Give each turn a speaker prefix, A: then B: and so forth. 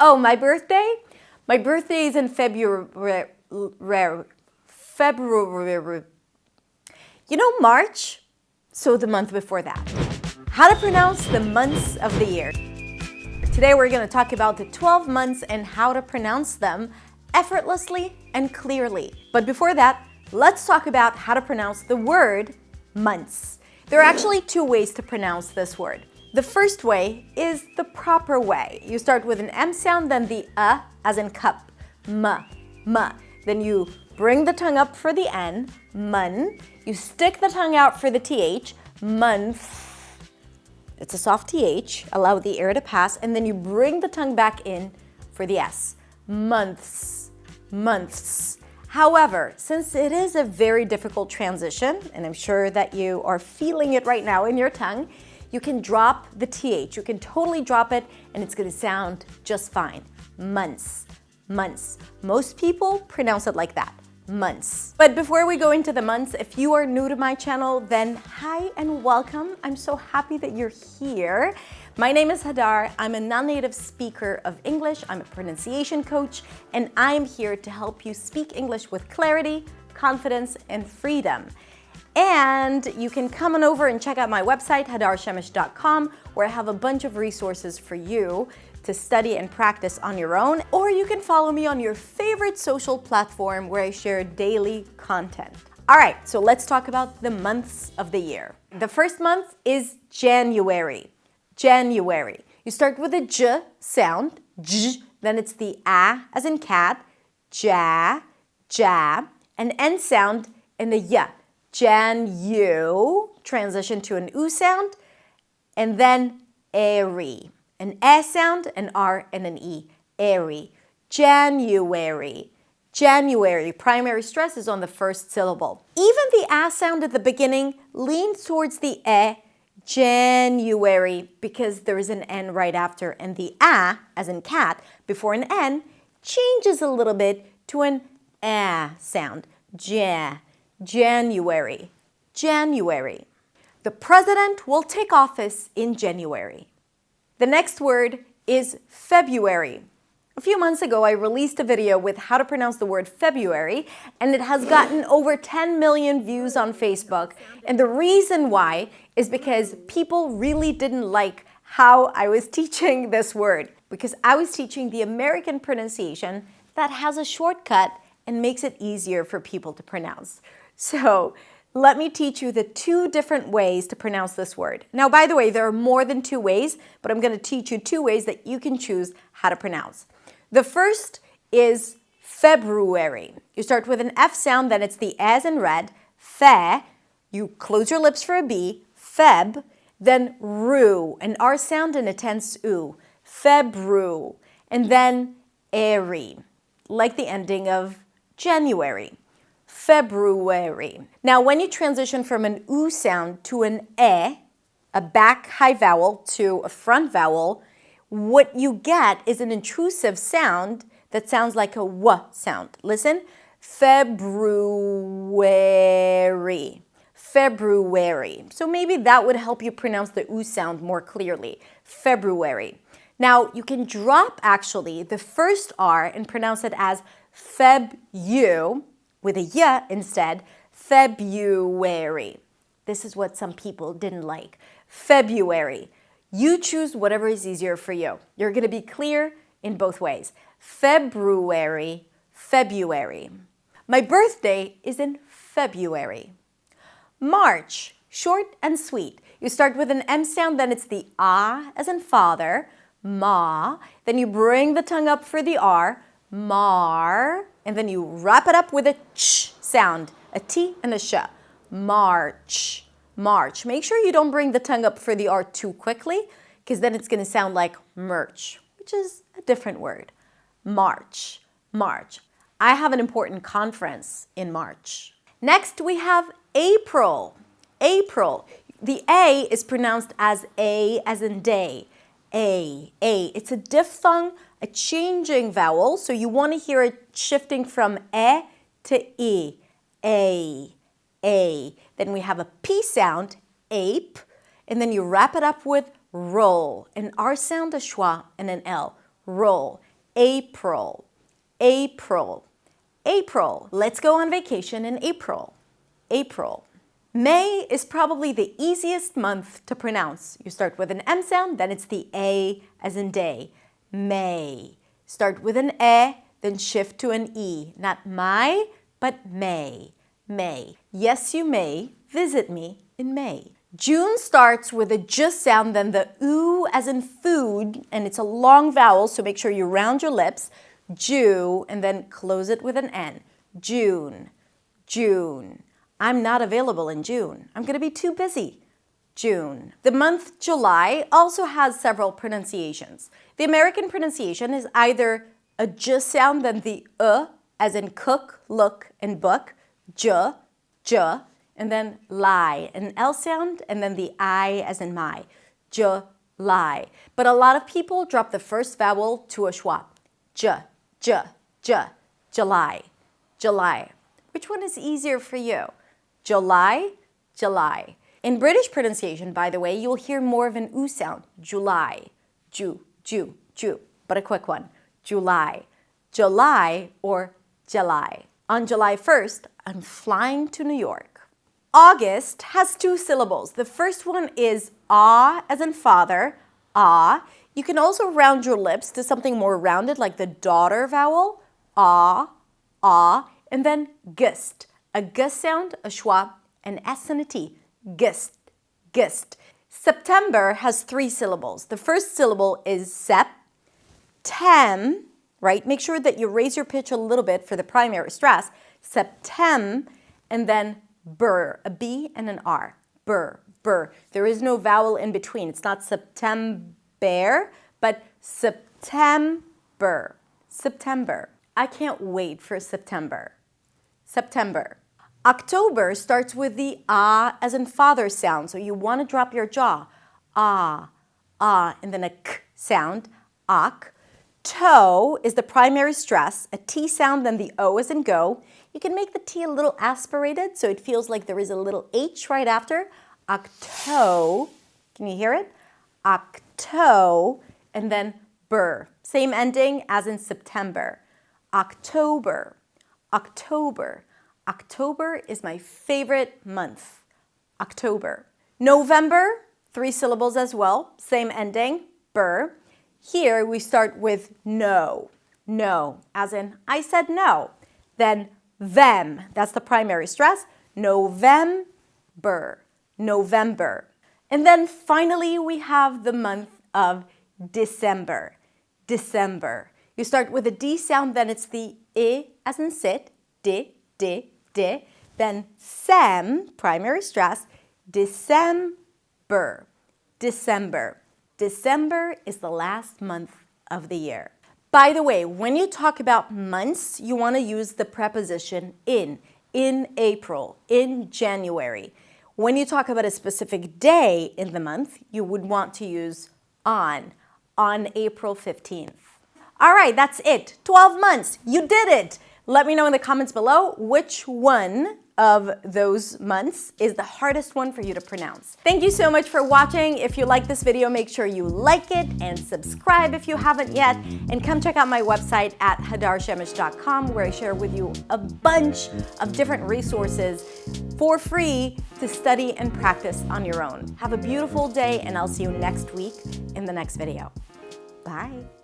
A: Oh, my birthday? My birthday is in February. February. You know March? So the month before that. How to pronounce the months of the year. Today we're going to talk about the 12 months and how to pronounce them effortlessly and clearly. But before that, let's talk about how to pronounce the word months. There are actually two ways to pronounce this word. The first way is the proper way. You start with an M sound, then the as in cup, m. Then you bring the tongue up for the N, mun. You stick the tongue out for the TH, month. It's a soft TH, allow the air to pass, and then you bring the tongue back in for the S, months, months. However, since it is a very difficult transition, and I'm sure that you are feeling it right now in your tongue, you can drop the TH. You can totally drop it, and it's going to sound just fine. Months, months. Most people pronounce it like that, months. But before we go into the months, if you are new to my channel, then hi and welcome. I'm so happy that you're here. My name is Hadar. I'm a non-native speaker of English. I'm a pronunciation coach, and I'm here to help you speak English with clarity, confidence, and freedom. And you can come on over and check out my website, hadarshemish.com, where I have a bunch of resources for you to study and practice on your own. Or you can follow me on your favorite social platform where I share daily content. All right, so let's talk about the months of the year. The first month is January. January. You start with a J sound, J, then it's the A as in cat, ja, an N sound, and the Y. Jan-you, transition to an U sound, and then airy. An E sound, an R, and an E. Airy. January. January. Primary stress is on the first syllable. Even the A sound at the beginning leans towards the E, January, because there is an N right after, and the A, as in cat, before an N, changes a little bit to an A sound. January. January. The president will take office in January. The next word is February. A few months ago, I released a video with how to pronounce the word February, and it has gotten over 10 million views on Facebook. And the reason why is because people really didn't like how I was teaching this word, because I was teaching the American pronunciation that has a shortcut and makes it easier for people to pronounce. So let me teach you the two different ways to pronounce this word. Now, by the way, there are more than two ways, but I'm going to teach you two ways that you can choose how to pronounce. The first is February. You start with an F sound, then it's the as in red, fe. You close your lips for a B, feb, then ru, an R sound and a tense U, febru, and then airy, like the ending of January. February. Now, when you transition from an U sound to an E, a back high vowel to a front vowel, what you get is an intrusive sound that sounds like a W sound. Listen, February. February. So maybe that would help you pronounce the U sound more clearly. February. Now, you can drop actually the first R and pronounce it as Feb-u, with a Y instead, February. This is what some people didn't like. February. You choose whatever is easier for you. You're going to be clear in both ways. February, February. My birthday is in February. March, short and sweet. You start with an M sound, then it's the A as in father, ma. Then you bring the tongue up for the R, mar. And then you wrap it up with a ch sound, a T and a sh. March, March. Make sure you don't bring the tongue up for the R too quickly, because then it's going to sound like merch, which is a different word. March, March. I have an important conference in March. Next, we have April. April. The A is pronounced as A as in day. A. It's a diphthong, a changing vowel, so you want to hear it shifting from E to E. A. Then we have a P sound, ape, and then you wrap it up with roll, an R sound, a schwa, and an L. Roll. April, April, April. Let's go on vacation in April, April. May is probably the easiest month to pronounce. You start with an M sound, then it's the A as in day. May. Start with an E, then shift to an E. Not my, but may. May. Yes, you may visit me in May. June starts with a J sound, then the oo as in food, and it's a long vowel, so make sure you round your lips. Jew, and then close it with an N. June, June. I'm not available in June. I'm going to be too busy. June. The month July also has several pronunciations. The American pronunciation is either a J sound, then the as in cook, look, and book. J, J, and then lie, an L sound, and then the I as in my. July. But a lot of people drop the first vowel to a schwa. J, J, J, July, July. Which one is easier for you? July, July. In British pronunciation, by the way, you'll hear more of an oo sound. July, Ju, Ju, Ju. But a quick one. July, July, or July. On July 1st, I'm flying to New York. August has two syllables. The first one is ah, as in father, ah. You can also round your lips to something more rounded, like the daughter vowel, ah, ah, and then gust. A gus sound, a schwa, an S and a T. Gust, gust. September has three syllables. The first syllable is sep, tem, right? Make sure that you raise your pitch a little bit for the primary stress. Septem, and then ber, a B and an R. Ber, ber. There is no vowel in between. It's not September, but September. September. I can't wait for September. September. October starts with the ah as in father sound, so you want to drop your jaw. Ah, ah, and then a k sound, ak. Toe is the primary stress, a T sound, then the O as in go. You can make the T a little aspirated, so it feels like there is a little H right after. Octo, can you hear it? Octo, and then ber. Same ending as in September. October, October. October is my favorite month. October. November, three syllables as well, same ending, ber. Here we start with no, no, as in I said no. Then them, that's the primary stress, November, November. And then finally we have the month of December, December. You start with a D sound, then it's the I as in sit, di, di, di. Then sem, primary stress, December, December. December is the last month of the year. By the way, when you talk about months, you want to use the preposition in April, in January. When you talk about a specific day in the month, you would want to use on April 15th. All right, that's it. 12 months. You did it. Let me know in the comments below which one of those months is the hardest one for you to pronounce. Thank you so much for watching. If you like this video, make sure you like it and subscribe if you haven't yet. And come check out my website at hadarshemesh.com, where I share with you a bunch of different resources for free to study and practice on your own. Have a beautiful day, and I'll see you next week in the next video. Bye.